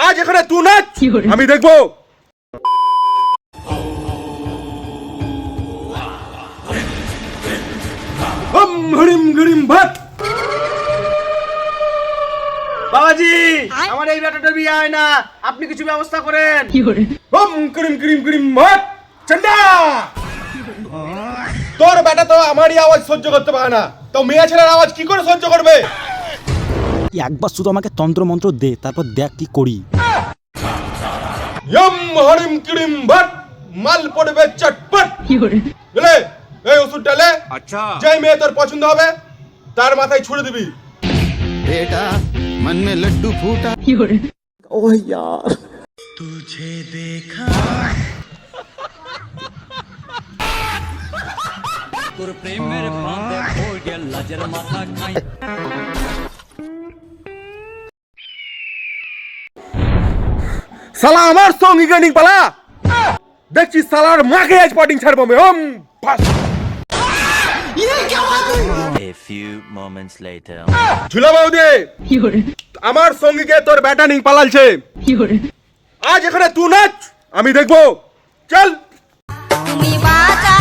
আজ এখানে তুই নাচ, আমি দেখবো। হম হরিম গরিম ভাত। বাবাজি, আমার এই বেটাটার বিয়ে হয় না, আপনি কিছু ব্যবস্থা করেন। হম করিম করিম করিম ভাত। চন্দা, তোর বেটা তো আমারই আওয়াজ সহ্য করতে পারে না, তো মেয়ে ছেলের আওয়াজ কি করে সহ্য করবে? একবার শুধু আমাকে তন্ত্র মন্ত্র দে, তারপর দেখ কি করি। ইয়ম হরিম করিম ভাত, মাল পড়বে চটপট। বুঝলে, এই ওষুধটা লে। আচ্ছা, যেই মেয়ে তোর পছন্দ হবে তার মাথায় ছুড়ে দিবি। बेटा मन में लड्डू फूटा। ओह यार, শালা আমার সঙ্গী গানিং পালা, দেখছি শালার মাকে আজ পাটিং ছাড়বো আমি। ওম ফাস। A few moments later. ঝুলা বৌদি, আমার সঙ্গীকে তোর বেটা নিং পালালছে। আজ এখানে তুই নাচ, আমি দেখবো। চল। তুমি বাঁচা